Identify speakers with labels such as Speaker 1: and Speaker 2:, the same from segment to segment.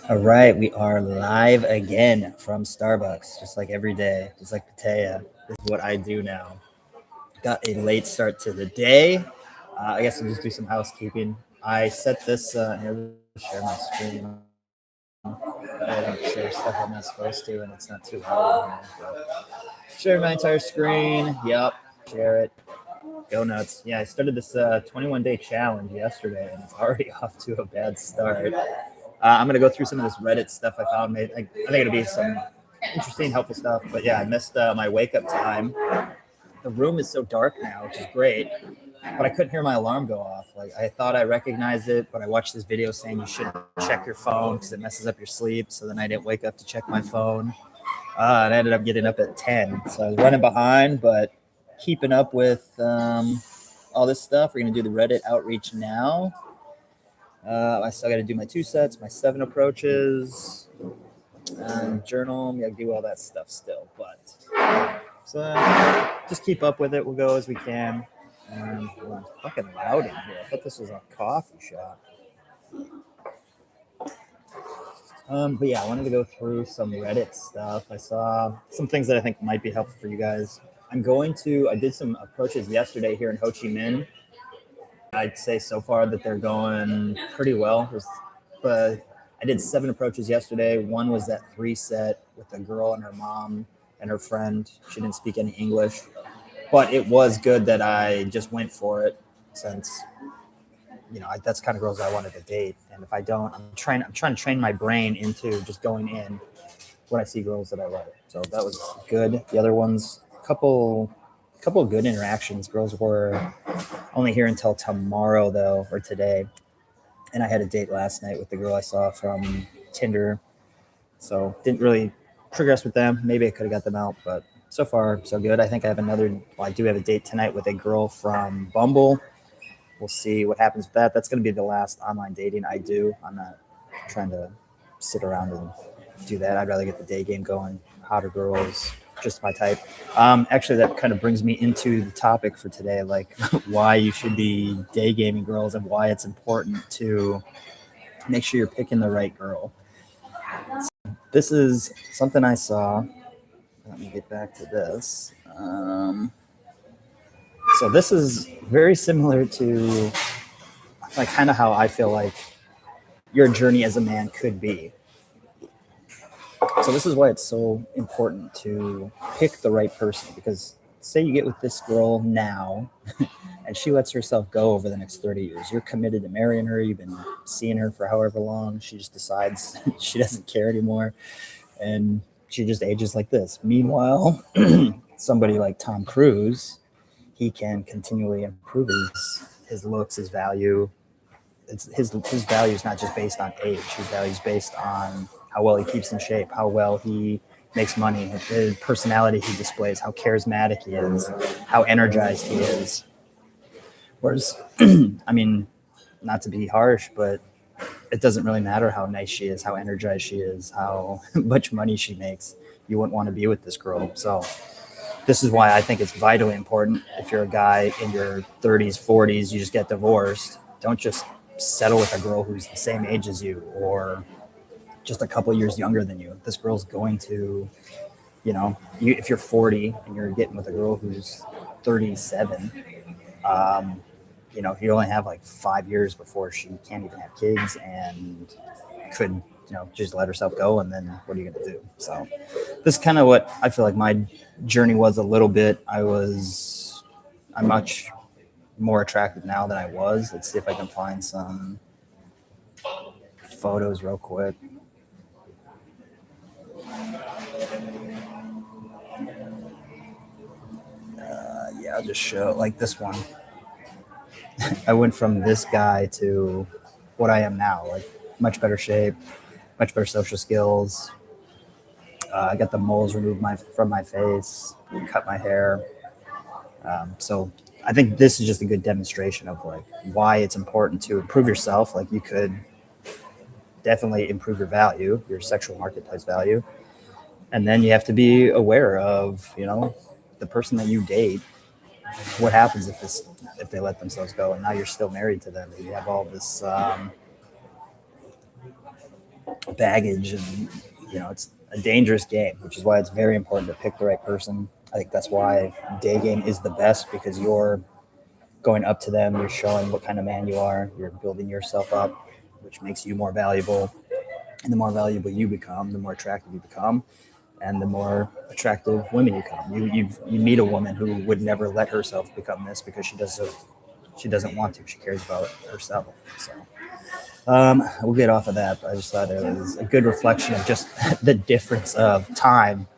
Speaker 1: All right, we are live again from Starbucks, just like every day, just like Patea. This is what I do now. Got a late start to the day. I guess I'll just do some housekeeping. I set this, here, I'll just share my screen. I don't share stuff I'm not supposed to, and it's not too loud in here. Share my entire screen. Yep, share it. Go nuts. Yeah, I started this 21-day challenge yesterday, and it's already off to a bad start. I'm going to go through some of this Reddit stuff I found. I think it'll be some interesting, helpful stuff. But yeah, I missed my wake up time. The room is so dark now, which is great, but I couldn't hear my alarm go off. Like I thought I recognized it, but I watched this video saying you shouldn't check your phone because it messes up your sleep. So then I didn't wake up to check my phone. And I ended up getting up at 10. So I was running behind, but keeping up with all this stuff. We're going to do the Reddit outreach now. I still got to do my 2 sets, my 7 approaches, journal. Yeah, do all that stuff still. But so just keep up with it. We'll go as we can. Well, it's fucking loud in here. I thought this was a coffee shop. But yeah, I wanted to go through some Reddit stuff. I saw some things that I think might be helpful for you guys. I did some approaches yesterday here in Ho Chi Minh. I'd say so far that they're going pretty well. But I did 7 approaches yesterday. One was that 3 set with a girl and her mom and her friend. She didn't speak any English, but it was good that I just went for it since, that's the kind of girls I wanted to date. And if I don't, I'm trying to train my brain into just going in when I see girls that I like. So that was good. The other ones, a couple of good interactions. Girls were only here until tomorrow though, or today. And I had a date last night with the girl I saw from Tinder. So didn't really progress with them. Maybe I could have got them out, but so far so good. I think I do have a date tonight with a girl from Bumble. We'll see what happens with that. That's going to be the last online dating I do. I'm not trying to sit around and do that. I'd rather get the day game going. Hotter girls, just my type. Actually, that kind of brings me into the topic for today, like why you should be day gaming girls and why it's important to make sure you're picking the right girl. So this is something I saw. Let me get back to this. So this is very similar to like kind of how I feel like your journey as a man could be. So this is why it's so important to pick the right person, because say you get with this girl now and she lets herself go over the next 30 years. You're committed to marrying her. You've been seeing her for however long. She just decides she doesn't care anymore. And she just ages like this. Meanwhile, somebody like Tom Cruise, he can continually improve his looks, his value. His value is not just based on age. His value is based on how well he keeps in shape, how well he makes money, the personality he displays, how charismatic he is, how energized he is. Whereas, I mean, not to be harsh, but it doesn't really matter how nice she is, how energized she is, how much money she makes. You wouldn't want to be with this girl. So this is why I think it's vitally important. If you're a guy in your 30s, 40s, you just get divorced, don't just settle with a girl who's the same age as you or just a couple years younger than you. This girl's going to, if you're 40 and you're getting with a girl who's 37, you only have like 5 years before she can't even have kids and could, just let herself go. And then what are you going to do? So this is kind of what I feel like my journey was a little bit. I'm much more attractive now than I was. Let's see if I can find some photos real quick. Yeah, I'll just show like this one. I went from this guy to what I am now, like much better shape, much better social skills. I got the moles removed from my face, cut my hair. So I think this is just a good demonstration of like why it's important to improve yourself. Like you could definitely improve your value, your sexual marketplace value. And then you have to be aware of, the person that you date. What happens if they let themselves go and now you're still married to them? You have all this baggage, and it's a dangerous game, which is why it's very important to pick the right person. I think that's why day game is the best, because you're going up to them, you're showing what kind of man you are, you're building yourself up, which makes you more valuable. And the more valuable you become, the more attractive you become, and the more attractive women you become. You meet a woman who would never let herself become this because she doesn't want to. She cares about herself. So we'll get off of that. But I just thought it was a good reflection of just the difference of time.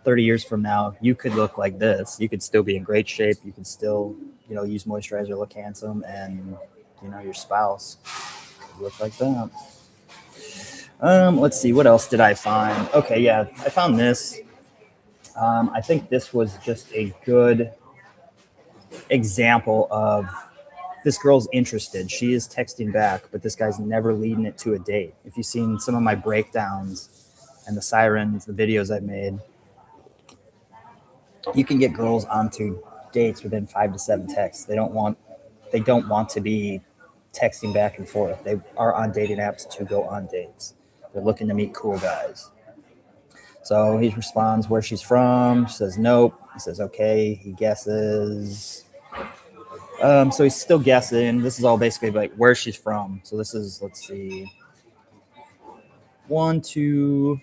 Speaker 1: 30 years from now, you could look like this. You could still be in great shape. You could still, use moisturizer, look handsome, and your spouse could look like that. Let's see, what else did I find? Okay, yeah, I found this. I think this was just a good example of this girl's interested. She is texting back, but this guy's never leading it to a date. If you've seen some of my breakdowns and the sirens, the videos I've made, you can get girls onto dates within 5 to 7 texts. They don't want to be texting back and forth. They are on dating apps to go on dates. They're looking to meet cool guys. So he responds where she's from. She says nope. He says okay. He guesses. So he's still guessing. This is all basically like where she's from. So this is, let's see, 1, 2,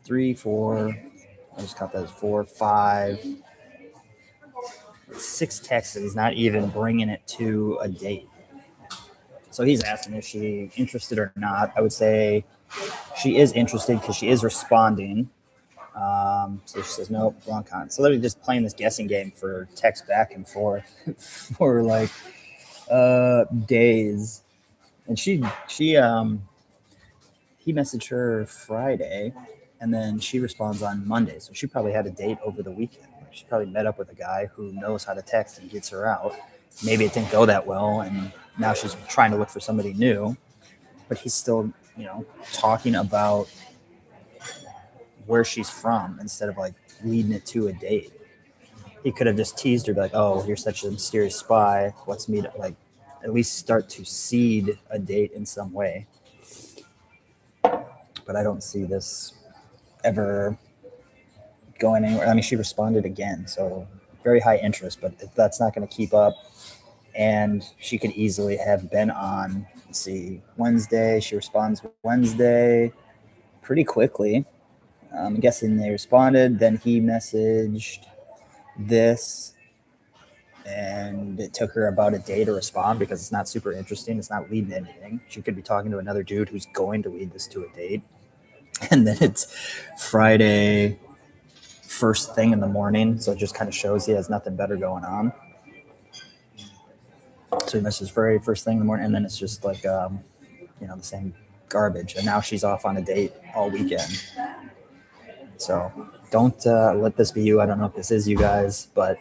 Speaker 1: 3, 4. I just got that as 4, 5, 6 texts. He's not even bringing it to a date. So he's asking if she's interested or not. I would say she is interested because she is responding. So she says, nope, wrong con. So literally just playing this guessing game for text back and forth for like days. And he messaged her Friday, and then she responds on Monday. So she probably had a date over the weekend. She probably met up with a guy who knows how to text and gets her out. Maybe it didn't go that well, and now she's trying to look for somebody new. But he's still, talking about where she's from instead of like leading it to a date. He could have just teased her, like, oh, you're such a mysterious spy. Let's meet, like, at least start to seed a date in some way. But I don't see this ever going anywhere. I mean, she responded again, so very high interest, but if that's not going to keep up, and she could easily have been on, let's see, Wednesday. She responds Wednesday pretty quickly. I'm guessing they responded. Then he messaged this, and it took her about a day to respond because it's not super interesting. It's not leading to anything. She could be talking to another dude who's going to lead this to a date. And then it's Friday, first thing in the morning. So it just kind of shows he has nothing better going on. So he messages very first thing in the morning, and then it's just like, the same garbage. And now she's off on a date all weekend. So don't let this be you. I don't know if this is you guys, but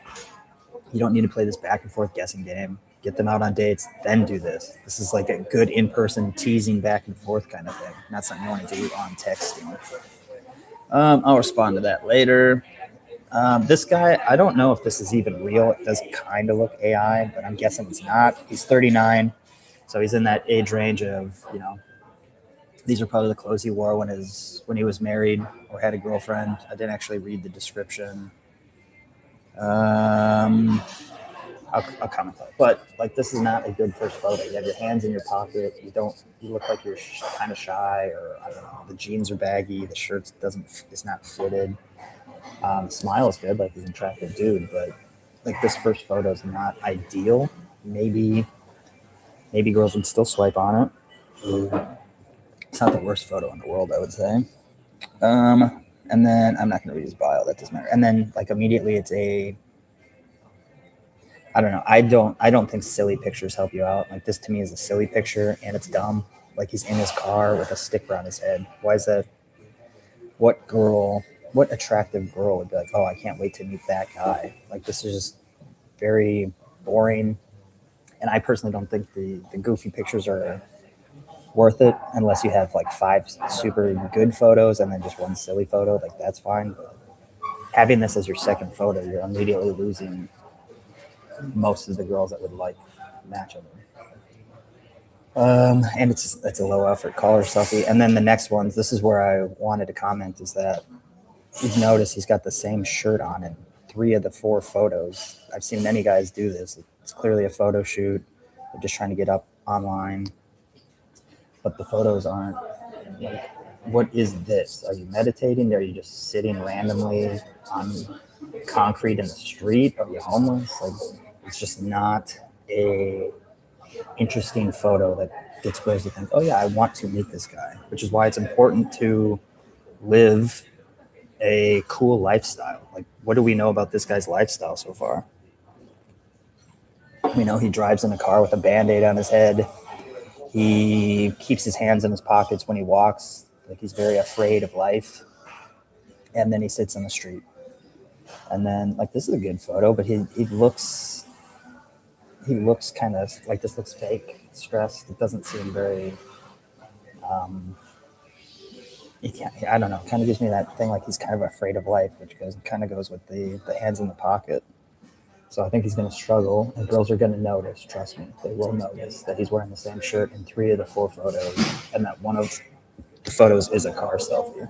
Speaker 1: you don't need to play this back and forth guessing game. Get them out on dates, then do this. This is like a good in-person teasing back and forth kind of thing. Not something you want to do on texting. I'll respond to that later. This guy, I don't know if this is even real. It does kind of look AI, but I'm guessing it's not. He's 39, so he's in that age range of, these are probably the clothes he wore when he was married or had a girlfriend. I didn't actually read the description. I'll comment on it. But like, this is not a good first photo. You have your hands in your pocket. You look like you're kind of shy, or I don't know. The jeans are baggy. The shirt it's not fitted. Smile is good, like he's an attractive dude, but like this first photo is not ideal. Maybe girls would still swipe on it. It's not the worst photo in the world, I would say. And then I'm not going to read his bio. That doesn't matter. And then like immediately it's I don't know. I don't think silly pictures help you out. Like, this to me is a silly picture, and it's dumb. Like, he's in his car with a stick around his head. Why is that? What attractive girl would be like, oh, I can't wait to meet that guy? Like, this is just very boring. And I personally don't think the goofy pictures are worth it unless you have like 5 super good photos and then just one silly photo. Like, that's fine. But having this as your second photo, you're immediately losing most of the girls that would like match with him. And it's a low effort collar selfie. And then the next ones, this is where I wanted to comment, is that you've noticed he's got the same shirt on in 3 of the 4 photos. I've seen many guys do this. It's clearly a photo shoot. They're just trying to get up online, but the photos aren't. Like, what is this? Are you meditating? Are you just sitting randomly on concrete in the street? Are you homeless? Like, it's just not a interesting photo that gets girls to think, oh yeah, I want to meet this guy. Which is why it's important to live a cool lifestyle. Like, what do we know about this guy's lifestyle so far? We know he drives in a car with a Band-Aid on his head. He keeps his hands in his pockets when he walks. Like, he's very afraid of life. And then he sits on the street. And then, like, this is a good photo, but he looks kind of like, this looks fake, stressed. It doesn't seem very, I don't know, it kind of gives me that thing like he's kind of afraid of life, which kind of goes with the hands in the pocket. So I think he's going to struggle, and girls are going to notice. Trust me, they will notice that he's wearing the same shirt in 3 of the 4 photos, and that one of the photos is a car selfie.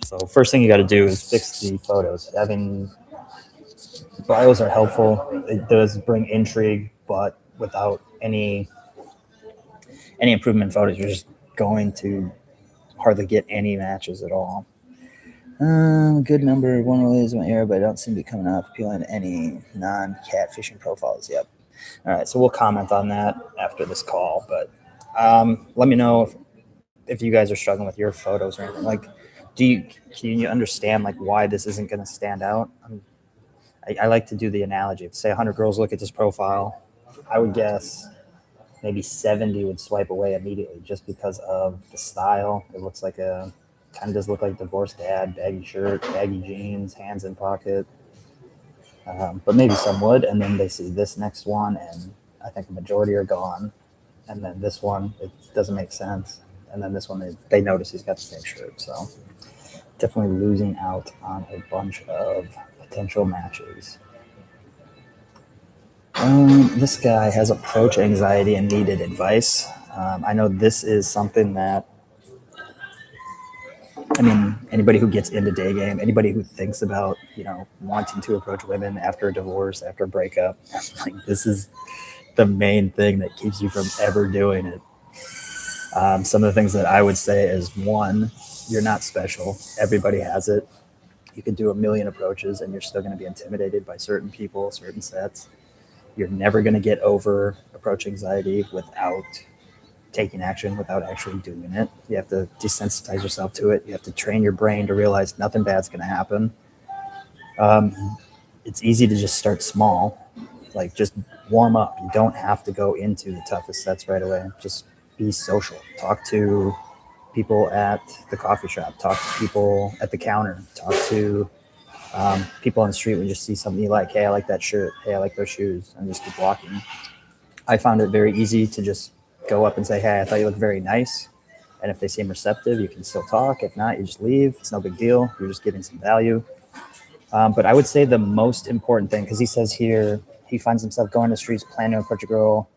Speaker 1: So first thing you got to do is fix the photos. Having bios are helpful. It does bring intrigue, but without any improvement in photos, you're just going to hardly get any matches at all. Good number, one release in my area, but I don't seem to be coming up appealing to any non-catfishing profiles. Yep. All right, so we'll comment on that after this call, but let me know if you guys are struggling with your photos or anything. Like, can you understand like why this isn't going to stand out? I like to do the analogy. If say 100 girls look at this profile, I would guess maybe 70 would swipe away immediately just because of the style. It looks like kind of does look like divorced dad, baggy shirt, baggy jeans, hands in pocket. But maybe some would, and then they see this next one, and I think the majority are gone. And then this one, it doesn't make sense. And then this one, they notice he's got the same shirt. So definitely losing out on a bunch of potential matches. This guy has approach anxiety and needed advice. I know this is something that, I mean, anybody who gets into day game, anybody who thinks about, wanting to approach women after a divorce, after a breakup, like, this is the main thing that keeps you from ever doing it. Some of the things that I would say is, one, you're not special. Everybody has it. You could do a million approaches and you're still going to be intimidated by certain people, certain sets. You're never going to get over approach anxiety without taking action, without actually doing it. You have to desensitize yourself to it. You have to train your brain to realize nothing bad's going to happen. It's easy to just start small, like just warm up. You don't have to go into the toughest sets right away. Just be social. Talk to people at the coffee shop. Talk to people at the counter. Talk to people on the street when you just see something you like. Hey, I like that shirt. Hey, I like those shoes. And just keep walking. I found it very easy to just go up and say, hey, I thought you looked very nice. And if they seem receptive, you can still talk. If not, you just leave. It's no big deal. You're just getting some value. But I would say the most important thing, because he says here, he finds himself going to the streets, planning to approach a girl,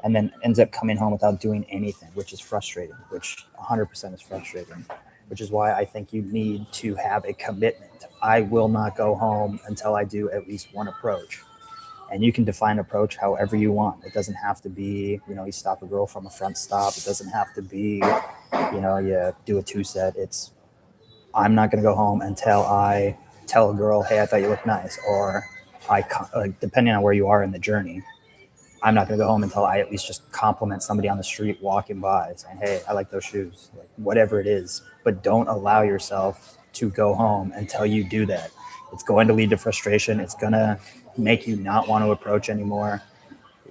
Speaker 1: and then ends up coming home without doing anything, which is frustrating, which 100% is frustrating, which is why I think you need to have a commitment. I will not go home until I do at least one approach. And you can define approach however you want. It doesn't have to be, you stop a girl from a front stop. It doesn't have to be, you do a 2-set. It's, I'm not going to go home until I tell a girl, hey, I thought you looked nice. Or depending on where you are in the journey, I'm not going to go home until I at least just compliment somebody on the street walking by saying, hey, I like those shoes, like whatever it is. But don't allow yourself to go home until you do that. It's going to lead to frustration. It's going to make you not want to approach anymore.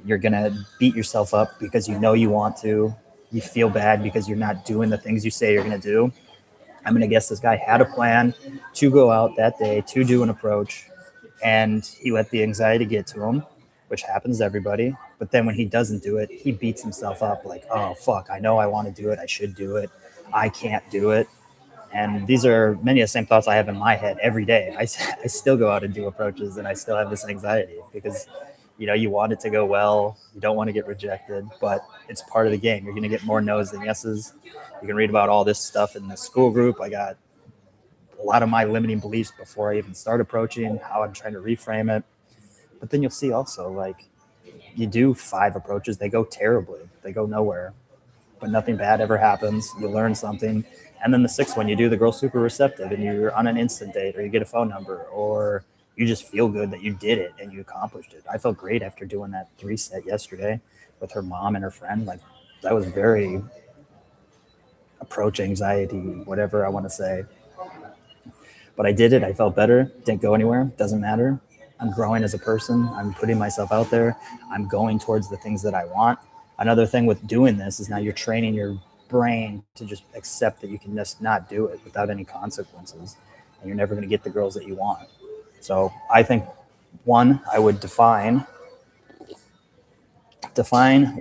Speaker 1: You're going to beat yourself up because you know you want to. You feel bad because you're not doing the things you say you're going to do. I'm going to guess this guy had a plan to go out that day to do an approach, and he let the anxiety get to him, which happens to everybody. But then when he doesn't do it, he beats himself up like, oh, fuck, I know I want to do it. I should do it. I can't do it. And these are many of the same thoughts I have in my head every day. I still go out and do approaches, and I still have this anxiety because You want it to go well. You don't want to get rejected, but it's part of the game. You're going to get more no's than yeses. You can read about all this stuff in the school group. I got a lot of my limiting beliefs before I even start approaching, how I'm trying to reframe it. But then you'll see also, like, you do 5 approaches, they go terribly, they go nowhere, but nothing bad ever happens. You learn something. And then the 6th one, you do, the girl's super receptive and you're on an instant date, or you get a phone number, or you just feel good that you did it and you accomplished it. I felt great after doing that 3 set yesterday with her mom and her friend. Like, that was very approach anxiety, whatever I want to say. But I did it. I felt better. Didn't go anywhere. Doesn't matter. I'm growing as a person. I'm putting myself out there. I'm going towards the things that I want. Another thing with doing this is now you're training your brain to just accept that you can just not do it without any consequences. And you're never going to get the girls that you want. So I think, one, I would define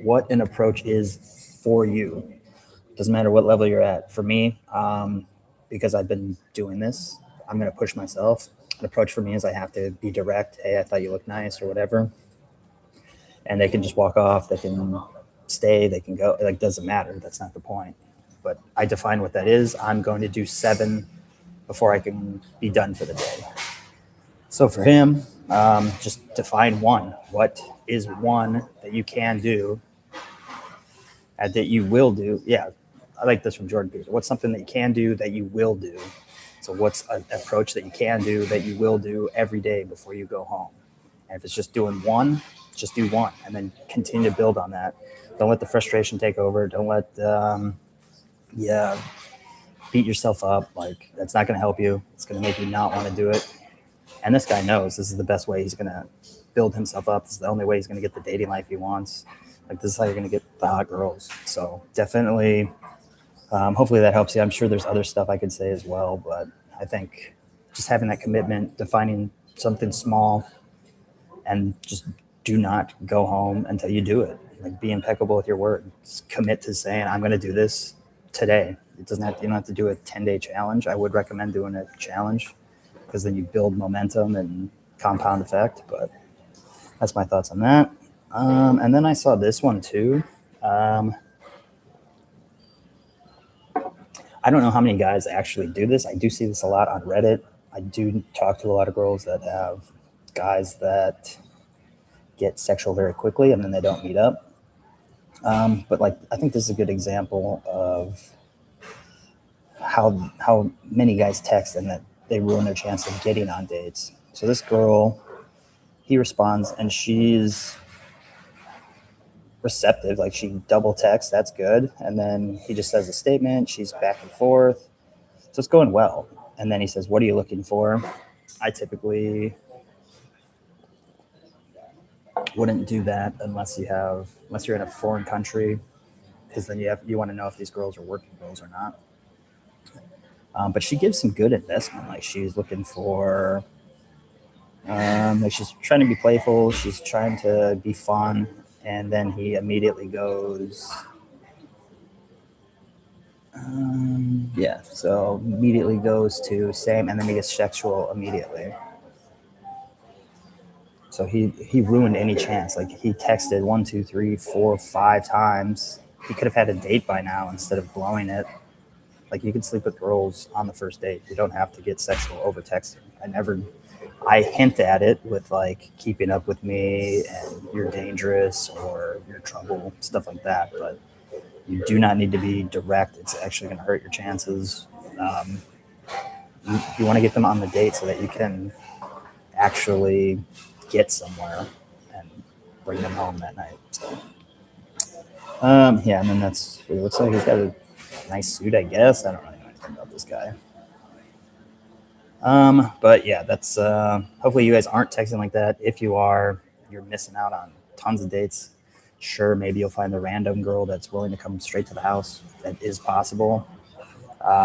Speaker 1: what an approach is for you. Doesn't matter what level you're at. For me, because I've been doing this, I'm going to push myself. An approach for me is I have to be direct. Hey, I thought you looked nice, or whatever. And they can just walk off. They can stay. They can go. Like, doesn't matter. That's not the point. But I define what that is. I'm going to do 7 before I can be done for the day. So for him, just define 1. What is 1 that you can do and that you will do? Yeah, I like this from Jordan Peterson. What's something that you can do that you will do? So what's an approach that you can do that you will do every day before you go home? And if it's just doing 1, just do 1 and then continue to build on that. Don't let the frustration take over. Don't let, beat yourself up. Like, that's not going to help you. It's going to make you not want to do it. And this guy knows this is the best way he's going to build himself up. This is the only way he's going to get the dating life he wants. Like, this is how you're going to get the hot girls. So definitely, hopefully that helps you. I'm sure there's other stuff I could say as well, but I think just having that commitment, defining something small, and just do not go home until you do it. Like, be impeccable with your word. Just commit to saying, I'm going to do this today. You don't have to do a 10-day challenge. I would recommend doing a challenge because then you build momentum and compound effect. But that's my thoughts on that. And then I saw this one too. I don't know how many guys actually do this. I do see this a lot on Reddit. I do talk to a lot of girls that have guys that get sexual very quickly and then they don't meet up. But like, I think this is a good example of how many guys text and that they ruin their chance of getting on dates. So this girl, he responds and she's receptive. Like, she double texts, that's good. And then he just says a statement. She's back and forth. So it's going well. And then he says, what are you looking for? I typically wouldn't do that unless you're in a foreign country, because then you want to know if these girls are working girls or not. But she gives some good investment. Like, she's looking for, like, she's trying to be playful. She's trying to be fun. And then he immediately goes, so immediately goes to same, and then he gets sexual immediately. So he ruined any chance. Like, he texted 1, 2, 3, 4, 5 times. He could have had a date by now instead of blowing it. Like, you can sleep with girls on the first date. You don't have to get sexual over texting. I hint at it with, like, keeping up with me and you're dangerous or you're trouble, stuff like that. But you do not need to be direct. It's actually going to hurt your chances. You want to get them on the date so that you can actually get somewhere and bring them home that night. So, and then that's what it looks like. He's got a nice suit, I guess. I don't really know anything about this guy. But yeah, that's hopefully you guys aren't texting like that. If you are, you're missing out on tons of dates. Sure, maybe you'll find the random girl that's willing to come straight to the house. That is possible.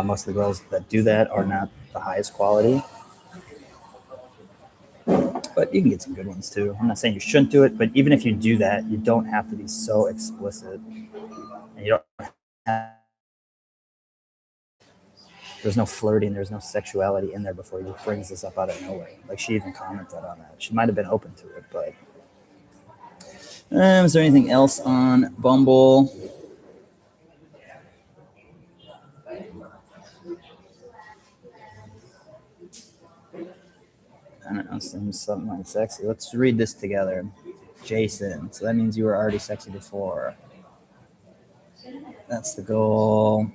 Speaker 1: Most of the girls that do that are not the highest quality, but you can get some good ones too. I'm not saying you shouldn't do it, but even if you do that, you don't have to be so explicit, and you don't have, there's no flirting, there's no sexuality in there before he just brings this up out of nowhere. Like, she even commented on that. She might have been open to it, but Is there anything else on Bumble? I don't know, something like sexy. Let's read this together. Jason. So that means you were already sexy before. That's the goal.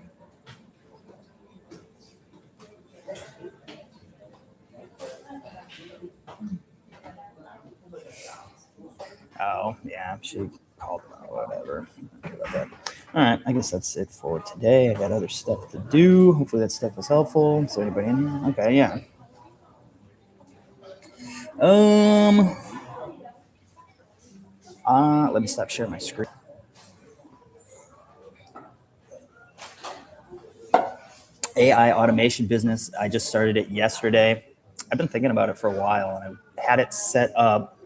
Speaker 1: Oh, yeah, she called or whatever. All right, I guess that's it for today. I got other stuff to do. Hopefully that stuff was helpful. Is there anybody in here? Okay, yeah. Let me stop sharing my screen. AI automation business. I just started it yesterday. I've been thinking about it for a while, and I've had it set up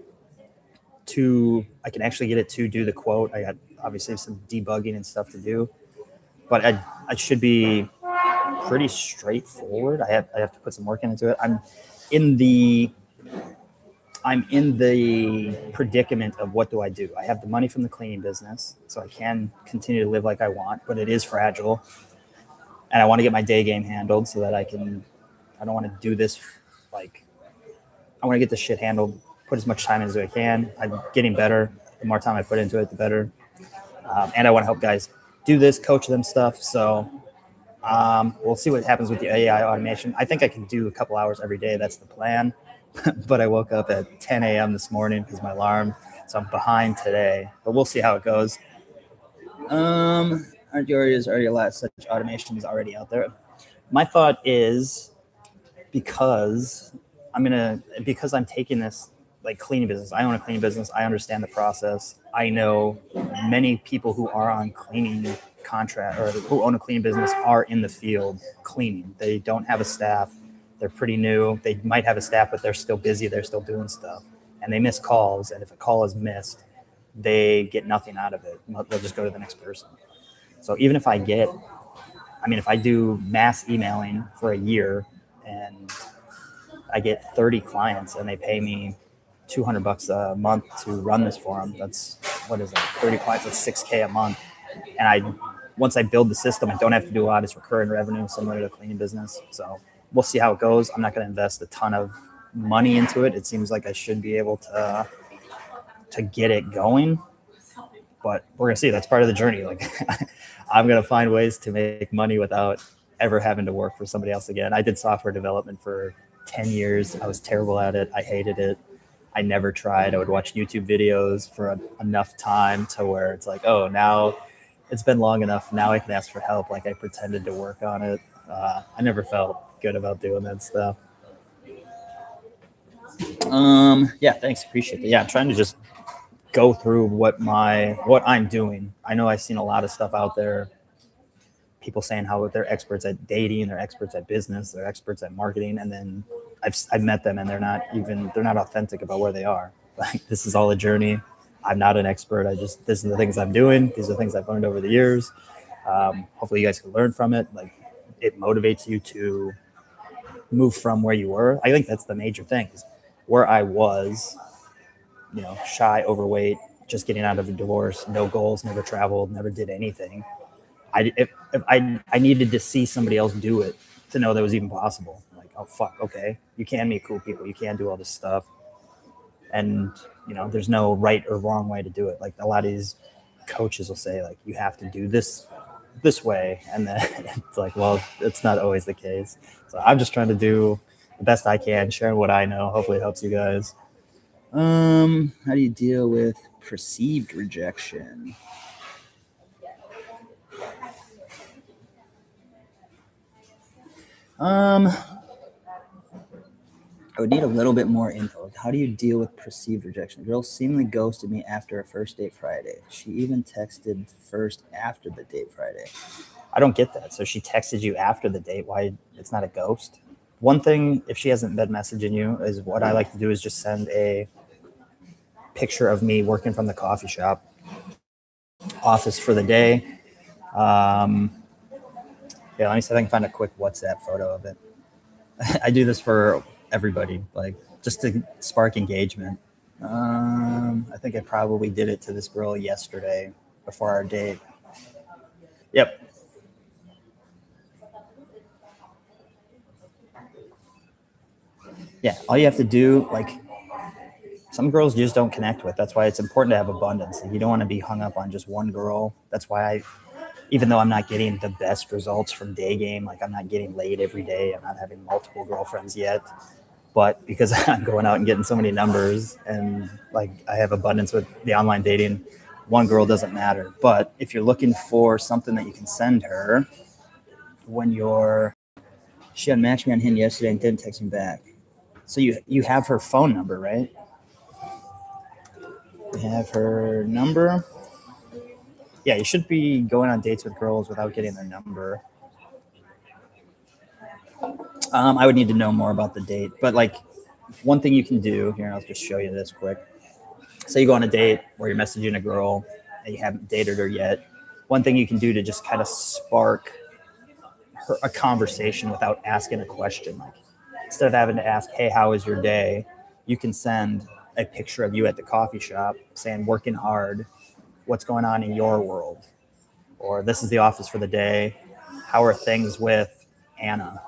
Speaker 1: to I can actually get it to do the quote. I got obviously some debugging and stuff to do, but I should be pretty straightforward. I have to put some work into it. I'm in the predicament of what do I do? I have the money from the cleaning business, so I can continue to live like I want, but it is fragile. And I want to get my day game handled so that I don't want to do this like I want to get this shit handled, put as much time as I can. I'm getting better. The more time I put into it, the better. And I want to help guys do this, coach them stuff. So we'll see what happens with the AI automation. I think I can do a couple hours every day. That's the plan. But I woke up at 10 a.m. this morning because my alarm. So I'm behind today. But we'll see how it goes. Aren't yours already a lot? Such automation is already out there. My thought is because I'm taking this like cleaning business. I own a cleaning business. I understand the process. I know many people who are on cleaning contract or who own a cleaning business are in the field cleaning. They don't have a staff. They're pretty new. They might have a staff, but they're still busy. They're still doing stuff, and they miss calls. And if a call is missed, they get nothing out of it. They'll just go to the next person. So even if if I do mass emailing for a year and I get 30 clients and they pay me $200 a month to run this for them, that's, what is that? 30 clients, that's $6K a month. And once I build the system, I don't have to do a lot. It's recurring revenue, similar to a cleaning business. So we'll see how it goes. I'm not going to invest a ton of money into it. It seems like I should be able to get it going, but we're going to see. That's part of the journey. Like I'm going to find ways to make money without ever having to work for somebody else again. I did software development for 10 years. I was terrible at it. I hated it. I never tried. I would watch YouTube videos for enough time to where it's like, oh, now it's been long enough. Now I can ask for help. Like I pretended to work on it. I never felt good about doing that stuff. Yeah, thanks. Appreciate it. Yeah, I'm trying to just go through what I'm doing. I know I've seen a lot of stuff out there. People saying how they're experts at dating, they're experts at business, they're experts at marketing, and then I've met them and they're not authentic about where they are. Like this is all a journey. I'm not an expert. This are the things I'm doing. These are the things I've learned over the years. Hopefully you guys can learn from it. Like it motivates you to move from where you were. I think that's the major thing. Where I was, shy, overweight, just getting out of a divorce, no goals, never traveled, never did anything. I needed to see somebody else do it to know that was even possible. Like, oh fuck, okay, you can meet cool people, you can do all this stuff, and there's no right or wrong way to do it. Like a lot of these coaches will say, like, you have to do this way, and then it's like, well, it's not always the case. So I'm just trying to do the best I can, sharing what I know. Hopefully it helps you guys. How do you deal with perceived rejection? I would need a little bit more info. How do you deal with perceived rejection? The girl seemingly ghosted me after a first date Friday. She even texted first after the date Friday. I don't get that. So she texted you after the date. Why? It's not a ghost. One thing, if she hasn't been messaging you, is what I like to do is just send a picture of me working from the coffee shop office for the day. Yeah, let me see if I can find a quick WhatsApp photo of it. I do this for everybody, like just to spark engagement. I think I probably did it to this girl yesterday before our date. Yep. Yeah, all you have to do, like, some girls you just don't connect with. That's why it's important to have abundance. Like, you don't want to be hung up on just one girl. That's why even though I'm not getting the best results from day game, like I'm not getting laid every day, I'm not having multiple girlfriends yet, but because I'm going out and getting so many numbers and like I have abundance with the online dating, one girl doesn't matter. But if you're looking for something that you can send her when she unmatched me on Hinge yesterday and didn't text me back. So you have her phone number, right? You have her number. Yeah, you should be going on dates with girls without getting their number. I would need to know more about the date, but like one thing you can do here, I'll just show you this quick. Say you go on a date where you're messaging a girl and you haven't dated her yet. One thing you can do to just kind of spark a conversation without asking a question, like instead of having to ask, "Hey, how was your day?" you can send a picture of you at the coffee shop saying, "Working hard. What's going on in your world?" Or, "This is the office for the day. How are things with Anna?"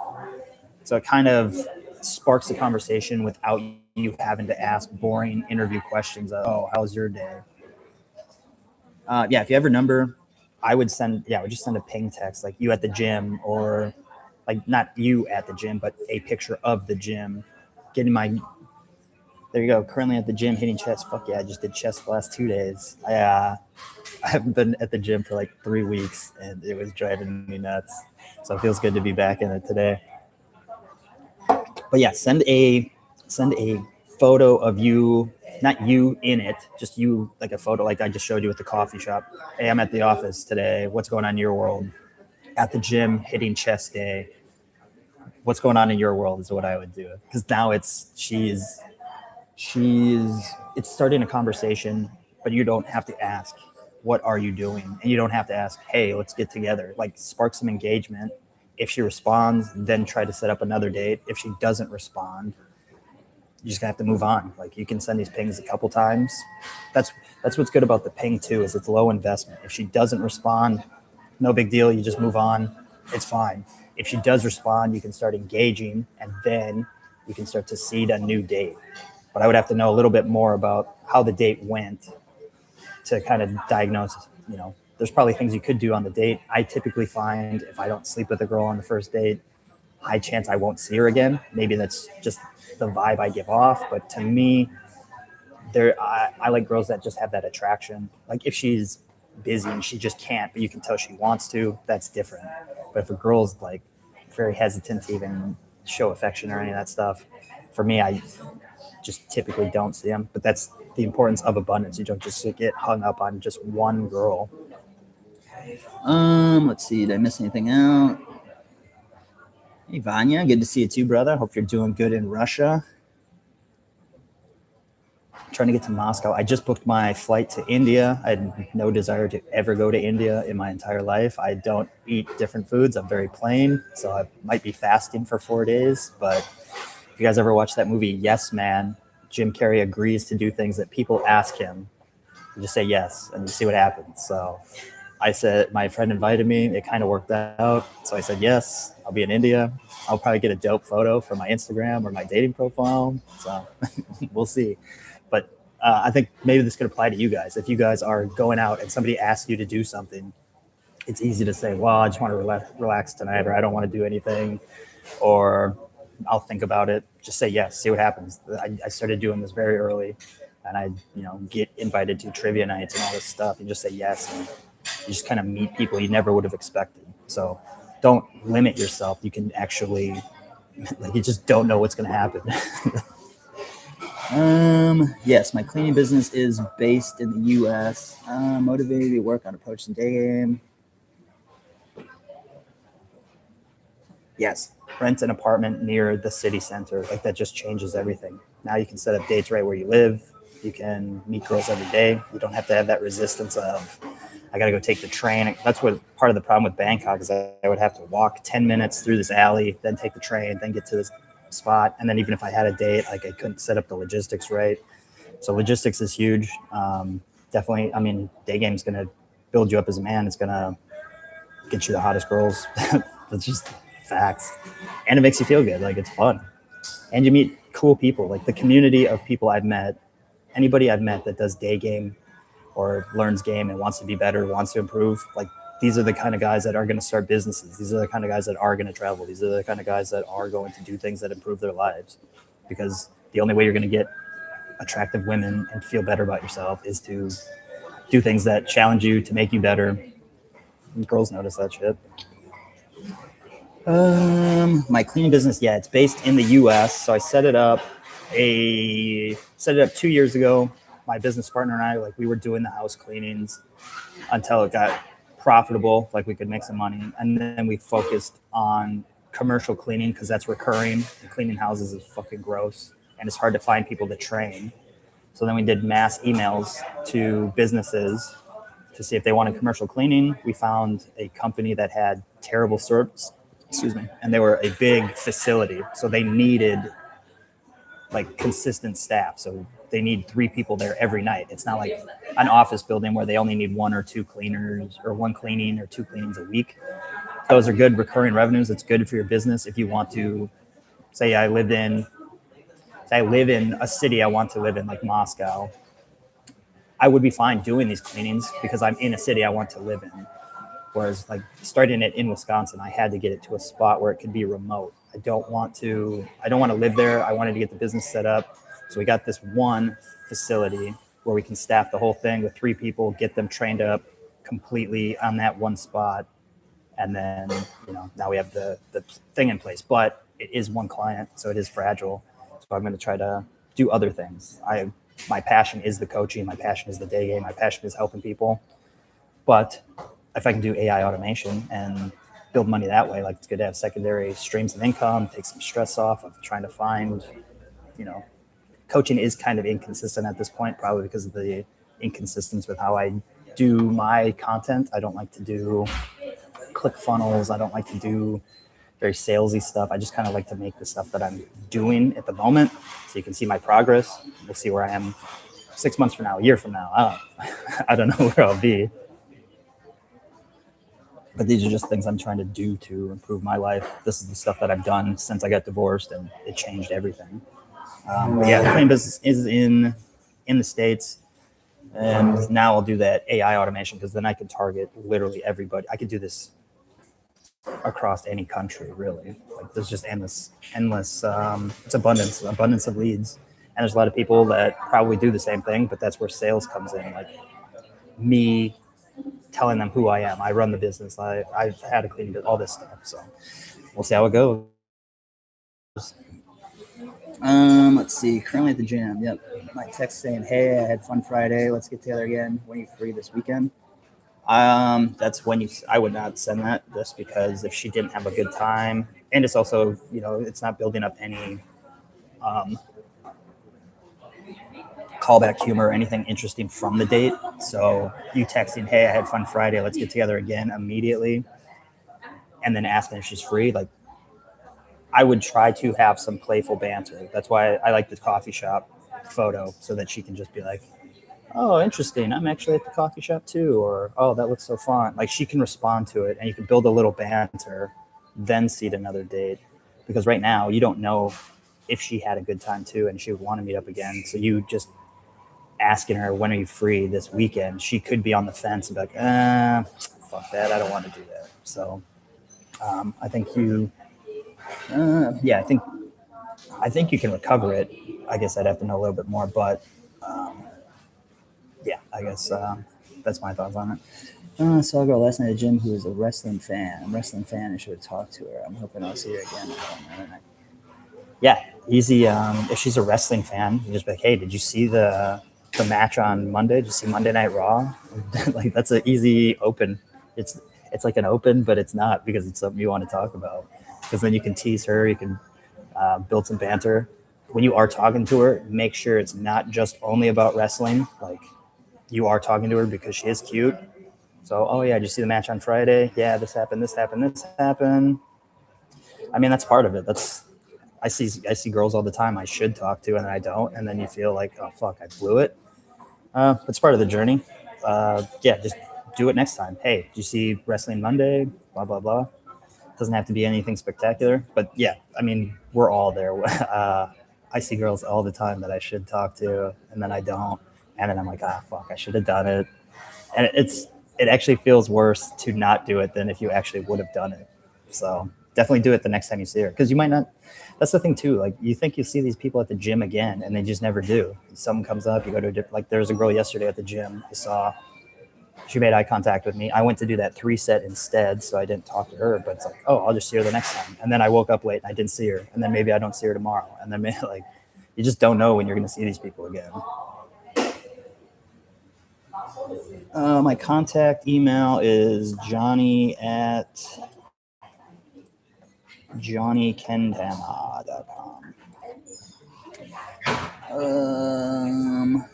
Speaker 1: So it kind of sparks the conversation without you having to ask boring interview questions of, "Oh, how's your day?" Yeah, if you have her number, I would just send a ping text, like you at the gym, or like not you at the gym, but a picture of the gym. Getting my, there you go, currently at the gym hitting chest. Fuck yeah, I just did chest the last 2 days. I haven't been at the gym for like 3 weeks and it was driving me nuts. So it feels good to be back in it today. But yeah, send a photo of you, not you in it, just you, like a photo like I just showed you at the coffee shop. "Hey, I'm at the office today. What's going on in your world?" At the gym hitting chest day. What's going on in your world is what I would do. Because now it's starting a conversation, but you don't have to ask, "What are you doing?" And you don't have to ask, "Hey, let's get together." Like, spark some engagement. If she responds, then try to set up another date. If she doesn't respond, you're just gonna have to move on. Like, you can send these pings a couple times. That's what's good about the ping too, is it's low investment. If she doesn't respond, no big deal. You just move on. It's fine. If she does respond, you can start engaging, and then you can start to seed a new date. But I would have to know a little bit more about how the date went to kind of diagnose. There's probably things you could do on the date. I typically find if I don't sleep with a girl on the first date, high chance I won't see her again. Maybe that's just the vibe I give off. But to me, I like girls that just have that attraction. Like, if she's busy and she just can't, but you can tell she wants to, that's different. But if a girl's like very hesitant to even show affection or any of that stuff, for me, I just typically don't see them. But that's the importance of abundance. You don't just get hung up on just one girl. Let's see. Did I miss anything out? Hey, Vanya, good to see you too, brother. Hope you're doing good in Russia. Trying to get to Moscow. I just booked my flight to India. I had no desire to ever go to India in my entire life. I don't eat different foods. I'm very plain, so I might be fasting for 4 days. But if you guys ever watch that movie Yes Man, Jim Carrey agrees to do things that people ask him. You just say yes, and you see what happens. So I said, my friend invited me. It kind of worked out. So I said, yes, I'll be in India. I'll probably get a dope photo for my Instagram or my dating profile. So we'll see. But I think maybe this could apply to you guys. If you guys are going out and somebody asks you to do something, it's easy to say, "Well, I just want to relax tonight," or "I don't want to do anything," or "I'll think about it." Just say yes, see what happens. I started doing this very early, and I get invited to trivia nights and all this stuff. You just say yes, and you just kind of meet people you never would have expected. So don't limit yourself. You can actually, like, you just don't know what's going to happen. Yes, my cleaning business is based in the U.S. Motivated to work on approaching day game. Yes, rent an apartment near the city center. Like, that just changes everything. Now you can set up dates right where you live. You can meet girls every day. You don't have to have that resistance of, "I got to go take the train." That's what part of the problem with Bangkok is. I would have to walk 10 minutes through this alley, then take the train, then get to this spot. And then even if I had a date, like, I couldn't set up the logistics right. So logistics is huge. Definitely, I mean, day game's going to build you up as a man. It's going to get you the hottest girls. That's just facts. And it makes you feel good. Like, it's fun. And you meet cool people. Like, the community of people I've met, anybody I've met that does day game or learns game and wants to be better, wants to improve, like, these are the kind of guys that are going to start businesses. These are the kind of guys that are going to travel. These are the kind of guys that are going to do things that improve their lives. Because the only way you're going to get attractive women and feel better about yourself is to do things that challenge you, to make you better. And girls notice that shit. My cleaning business, yeah, it's based in the US. So I set it up 2 years ago. My business partner and I, like, we were doing the house cleanings until it got profitable, like we could make some money. And then we focused on commercial cleaning because that's recurring. And cleaning houses is fucking gross. And it's hard to find people to train. So then we did mass emails to businesses to see if they wanted commercial cleaning. We found a company that had terrible service, and they were a big facility. So they needed like consistent staff. So they need 3 people there every night. It's not like an office building where they only need 1 or 2 cleaners or 1 cleaning or 2 cleanings a week. Those are good recurring revenues. It's good for your business. If you want to say I live in a city I want to live in, like Moscow, I would be fine doing these cleanings because I'm in a city I want to live in. Whereas like starting it in Wisconsin, I had to get it to a spot where it could be remote. I don't want to live there. I wanted to get the business set up. So we got this one facility where we can staff the whole thing with 3 people, get them trained up completely on that one spot. And then, now we have the thing in place, but it is one client, so it is fragile. So I'm going to try to do other things. My passion is the coaching. My passion is the day game. My passion is helping people. But if I can do AI automation and build money that way, like, it's good to have secondary streams of income, take some stress off of trying to find, coaching is kind of inconsistent at this point, probably because of the inconsistency with how I do my content. I don't like to do click funnels. I don't like to do very salesy stuff. I just kind of like to make the stuff that I'm doing at the moment so you can see my progress. We'll see where I am 6 months from now, a year from now. I don't know where I'll be. But these are just things I'm trying to do to improve my life. This is the stuff that I've done since I got divorced, and it changed everything. But yeah, the cleaning business is in the States. And now I'll do that AI automation because then I can target literally everybody. I could do this across any country, really. Like, there's just endless. It's abundance of leads, and there's a lot of people that probably do the same thing, but that's where sales comes in. Like me telling them who I am. I run the business. I've had a cleaning business, all this stuff. So we'll see how it goes. Let's see. Currently at the gym. Yep. My text saying, "Hey, I had fun Friday. Let's get together again. When are you free this weekend?" That's when I would not send that, just because if she didn't have a good time, and it's also, it's not building up any callback humor or anything interesting from the date. So you texting, "Hey, I had fun Friday. Let's get together again," immediately, and then asking if she's free. Like, I would try to have some playful banter. That's why I like the coffee shop photo, so that she can just be like, "Oh, interesting. I'm actually at the coffee shop too," or, "Oh, that looks so fun." Like, she can respond to it, and you can build a little banter, then seed another date. Because right now you don't know if she had a good time too, and she would want to meet up again. So you just asking her, "When are you free this weekend?" She could be on the fence and be like, "Fuck that. I don't want to do that." So I think I think you can recover it. I guess I'd have to know a little bit more, but I guess that's my thoughts on it. Saw a girl last night at the gym who was a wrestling fan. I'm a wrestling fan and should have talked to her. I'm hoping I'll see her again. Yeah, easy. If she's a wrestling fan, you just be like, "Hey, did you see the match on Monday? Did you see Monday Night Raw?" Like, that's an easy open. It's like an open, but it's not, because it's something you want to talk about. Because then you can tease her, you can build some banter. When you are talking to her, make sure it's not just only about wrestling. Like, you are talking to her because she is cute. So, "Oh yeah, did you see the match on Friday? Yeah, this happened, this happened, this happened." I mean, that's part of it. I see girls all the time I should talk to and I don't, and then you feel like, oh fuck, I blew it. It's part of the journey. Yeah, just do it next time. Hey, do you see Wrestling Monday? Blah blah blah. Doesn't have to be anything spectacular, but yeah, I mean, we're all there. I see girls all the time that I should talk to, and then I don't, and then I'm like, ah, fuck, I should have done it. And it actually feels worse to not do it than if you actually would have done it. So definitely do it the next time you see her, because you might not. That's the thing too. Like, you think you see these people at the gym again, and they just never do. Someone comes up, you go to a different. Like, there was a girl yesterday at the gym. I saw. She made eye contact with me. I went to do that 3-set instead, so I didn't talk to her. But it's like, oh, I'll just see her the next time. And then I woke up late and I didn't see her. And then maybe I don't see her tomorrow. And then maybe, like, you just don't know when you're going to see these people again. My contact email is johnny@johnnykendama.com.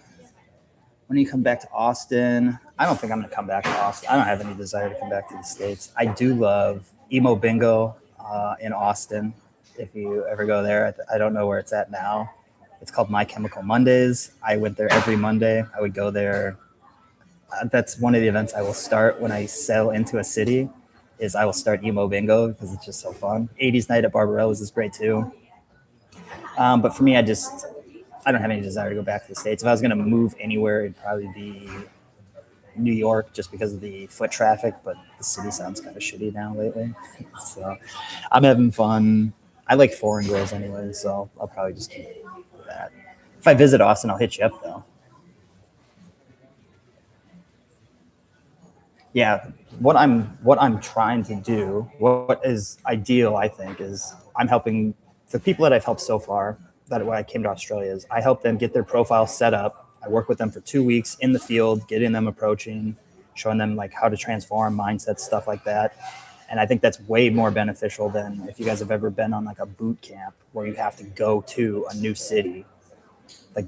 Speaker 1: When do you come back to Austin? I don't think I'm going to come back to Austin. I don't have any desire to come back to the States. I do love Emo Bingo in Austin. If you ever go there, I don't know where it's at now. It's called My Chemical Mondays. I went there every Monday. I would go there. That's one of the events I will start when I settle into a city. Is I will start Emo Bingo because it's just so fun. 80s Night at Barbarella's is great too. But for me, I don't have any desire to go back to the States. If I was going to move anywhere, it'd probably be New York, just because of the foot traffic, but the city sounds kind of shitty now lately. So I'm having fun. I like foreign girls anyway, so I'll probably just keep that. If I visit Austin, I'll hit you up though. Yeah, what I'm trying to do, what is ideal, I think, is I'm helping the people that I've helped so far. That when I came to Australia is I help them get their profile set up. I work with them for 2 weeks in the field, getting them approaching, showing them like how to transform mindset, stuff like that. And I think that's way more beneficial than if you guys have ever been on like a boot camp where you have to go to a new city. Like